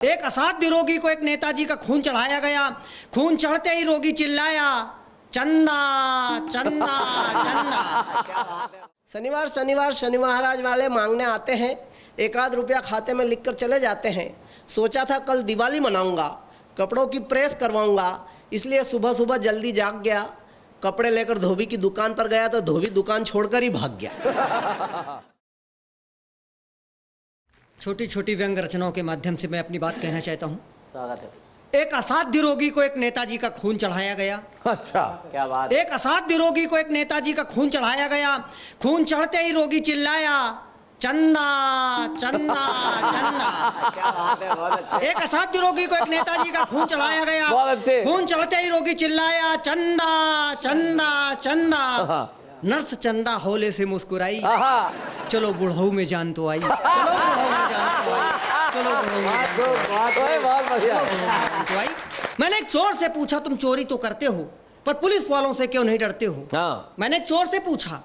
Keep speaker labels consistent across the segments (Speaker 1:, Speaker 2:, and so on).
Speaker 1: एक असाध्य रोगी को एक नेताजी का खून चढ़ाया गया। खून चढ़ते ही रोगी चिल्लाया, चंदा चंदा चंदा।
Speaker 2: शनिवार शनिवार शनि महाराज वाले मांगने आते हैं, एक आध रुपया खाते में लिखकर चले जाते हैं। सोचा था कल दिवाली मनाऊंगा, कपड़ों की प्रेस करवाऊंगा, इसलिए सुबह सुबह जल्दी जाग गया। कपड़े लेकर धोबी की दुकान पर गया तो धोबी दुकान छोड़कर ही भाग गया।
Speaker 1: छोटी छोटी व्यंग रचनाओं के माध्यम से मैं अपनी बात कहना चाहता हूँ।
Speaker 2: स्वागत है।
Speaker 1: एक असाध्य रोगी को एक नेताजी का खून चढ़ाया गया।
Speaker 3: अच्छा,
Speaker 2: क्या बात।
Speaker 1: एक असाध्य रोगी को एक नेताजी का खून चढ़ाया गया। खून चढ़ते ही रोगी चिल्लाया, चंदा चंदा चंदा।
Speaker 2: क्या बात है, बहुत अच्छे।
Speaker 1: एक असाध्य रोगी को एक नेताजी का खून चढ़ाया गया।
Speaker 3: बहुत अच्छे।
Speaker 1: खून चढ़ते ही रोगी चिल्लाया, चंदा चंदा चंदा। नर्स चंदा होले से मुस्कुराई, चलो बुढ़ऊ में जान तो आई, चलो बुढ़ऊ में जान तो आई, चलो बुढ़ऊ में जान तो आई। मैंने एक चोर से पूछा, तुम चोरी तो करते हो पर पुलिस वालों से क्यों नहीं डरते हो? मैंने एक चोर से पूछा,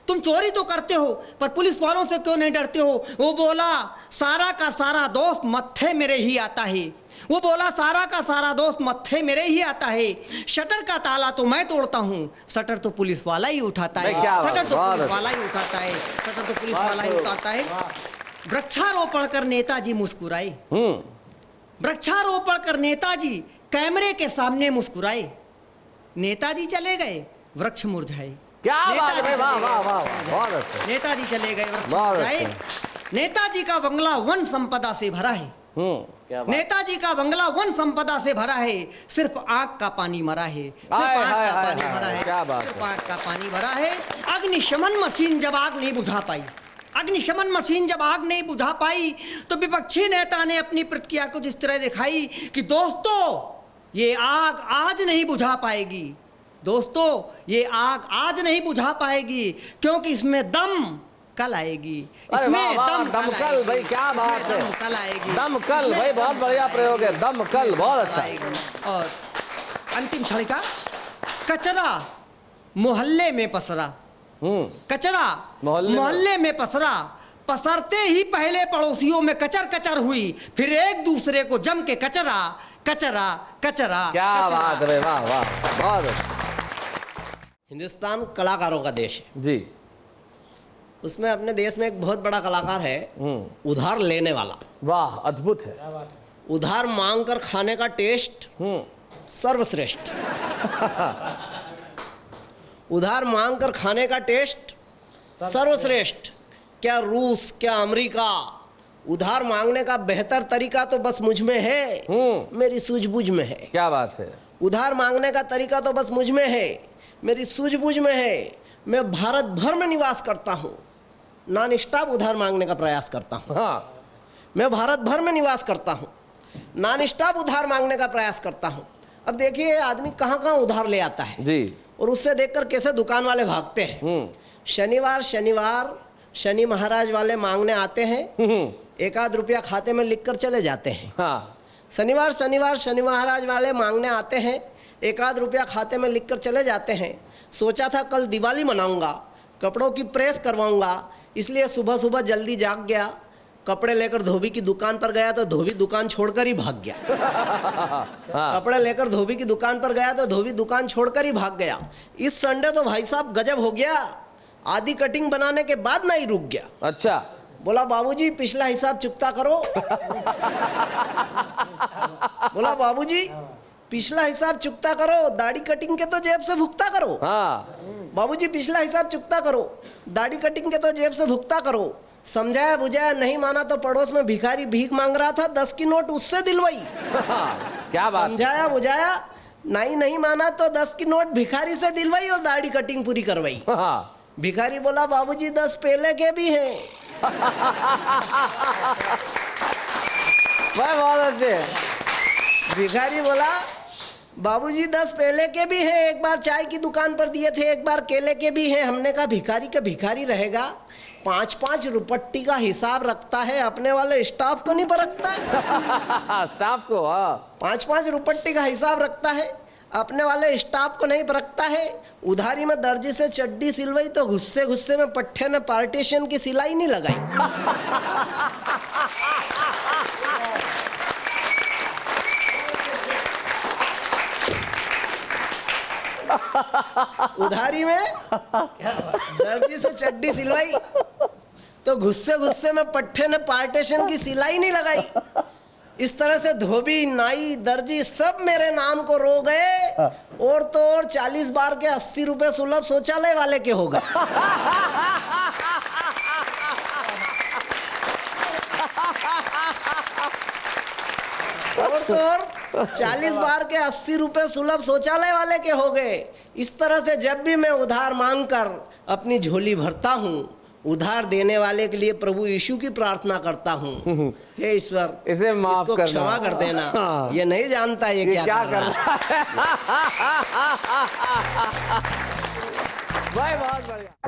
Speaker 1: तुम चोरी तो करते हो पर पुलिस वालों से क्यों नहीं डरते हो? वो बोला, सारा का सारा दोस्त मत्थे मेरे ही आता है। वो बोला, सारा का सारा दोस्त मत्थे मेरे ही आता है। शटर का ताला तो मैं तोड़ता हूँ, शटर तो पुलिस वाला ही उठाता है, शटर तो पुलिस वाला ही उठाता है, शटर तो पुलिस वाला ही उठाता है। वृक्षारोपण कर नेताजी मुस्कुराए, वृक्षारोपण कर नेताजी कैमरे के सामने मुस्कुराए। नेताजी चले गए, वृक्ष मुरझाए। नेताजी चले गए, वृक्ष मुरझाए। नेताजी का बंगला वन संपदा से भरा है। नेताजी का बंगला वन संपदा से भरा है, सिर्फ आग का पानी मरा है, सिर्फ आग का पानी भरा है, सिर्फ आग का पानी भरा है। अग्निशमन मशीन जब आग नहीं बुझा पाई, अग्निशमन मशीन जब आग नहीं बुझा पाई तो विपक्षी नेता ने अपनी प्रतिक्रिया कुछ इस तरह दिखाई कि दोस्तों ये आग आज नहीं बुझा पाएगी, दोस्तों ये आग आज नहीं बुझा पाएगी, क्योंकि इसमें दम कल आएगी, इसमें
Speaker 3: दमकल। भाई क्या बात है,
Speaker 1: कल आएगी,
Speaker 3: दमकल। भाई बहुत बढ़िया प्रयोग है, दमकल, बहुत अच्छा।
Speaker 1: और अंतिम क्षण का, कचरा मोहल्ले में पसरा, कचरा मोहल्ले में पसरा, पसरते ही पहले पड़ोसियों में कचर कचर हुई, फिर एक दूसरे को जम के कचरा कचरा कचरा।
Speaker 3: क्या बात है, वाह वाह, बहुत अच्छा।
Speaker 2: हिंदुस्तान कलाकारों का देश है
Speaker 3: जी।
Speaker 2: उसमें अपने देश में एक बहुत बड़ा कलाकार है, उधार लेने वाला।
Speaker 3: वाह, अद्भुत है।
Speaker 2: उधार मांग कर खाने का टेस्ट सर्वश्रेष्ठ। उधार मांग कर खाने का टेस्ट सर्वश्रेष्ठ। क्या रूस, क्या अमेरिका, उधार मांगने का बेहतर तरीका तो बस मुझ में है, मेरी सूझबूझ में है।
Speaker 3: क्या बात है।
Speaker 2: उधार मांगने का तरीका तो बस मुझ में है, मेरी सूझबूझ में है। मैं भारत भर में निवास करता हूँ, नॉन स्टॉप उधार मांगने का प्रयास करता हूँ। मैं भारत भर में निवास करता हूँ, नॉन स्टॉप उधार मांगने का प्रयास करता हूँ। अब देखिए आदमी कहाँ कहाँ उधार ले आता है
Speaker 3: जी,
Speaker 2: और उससे देखकर कैसे दुकान वाले भागते हैं। शनिवार शनिवार शनि महाराज वाले मांगने आते हैं, एक आध रुपया खाते में लिखकर चले जाते हैं। शनिवार शनिवार शनि महाराज वाले मांगने आते हैं, एक आध रुपया खाते में लिखकर चले जाते हैं। सोचा था कल दिवाली मनाऊंगा, कपड़ों की प्रेस करवाऊंगा, इसलिए सुबह सुबह जल्दी जाग गया। कपड़े लेकर धोबी की दुकान पर गया तो धोबी दुकान छोड़कर ही भाग गया। कपड़े लेकर धोबी की दुकान पर गया तो धोबी दुकान छोड़कर ही भाग गया। इस संडे तो भाई साहब गजब हो गया, आधी कटिंग बनाने के बाद ना ही रुक गया।
Speaker 3: अच्छा।
Speaker 2: बोला बाबूजी पिछला हिसाब चुकता करो। बोला बाबूजी पिछला हिसाब चुकता करो, दाढ़ी कटिंग के तो जेब से भुगता करो। बाबूजी पिछला हिसाब चुकता करो, दाढ़ी कटिंग के तो जेब से भुगता करो। समझाया बुझाया नहीं माना तो पड़ोस में भिखारी भीख मांग रहा था, 10 की नोट उससे दिलवाई।
Speaker 3: क्या बात।
Speaker 2: समझाया बुझाया नहीं माना तो 10 की नोट भिखारी से दिलवाई और दाढ़ी कटिंग पूरी करवाई। भिखारी बोला बाबूजी 10 पेले के भी हैं।
Speaker 3: बहुत अच्छे।
Speaker 2: भिखारी बोला बाबूजी 10 पेले के भी हैं, एक बार चाय की दुकान पर दिए थे, एक बार केले के भी हैं। हमने कहा भिखारी का भिखारी रहेगा, 5-5 रुपट्टी का हिसाब रखता है, अपने वाले स्टाफ को नहीं परखता है।
Speaker 3: स्टाफ को
Speaker 2: 5-5 रुपट्टी का हिसाब रखता है, अपने वाले स्टाफ को नहीं परखता है। उधारी में दर्जी से चड्डी सिलवाई तो गुस्से गुस्से में पट्टे ने पार्टीशन की सिलाई नहीं लगाई। उधारी में दर्जी से चड्डी सिलवाई तो गुस्से गुस्से में पट्टे ने पार्टीशन की सिलाई नहीं लगाई। इस तरह से धोबी, नाई, दर्जी सब मेरे नाम को रो गए। और तो और 40 बार के 80 रुपए सुलभ शौचालय वाले के हो गए। और तो और 40 बार के 80 रुपए सुलभ शौचालय वाले के हो गए। इस तरह से जब भी मैं उधार मांगकर अपनी झोली भरता हूँ, उधार देने वाले के लिए प्रभु यीशु की प्रार्थना करता हूँ, हे ईश्वर
Speaker 3: इसे माफ
Speaker 2: इसको
Speaker 3: करना,
Speaker 2: क्षमा कर देना।
Speaker 3: हाँ।
Speaker 2: ये नहीं जानता ये क्या कर रहा है।
Speaker 3: भाई बहुत बढ़िया।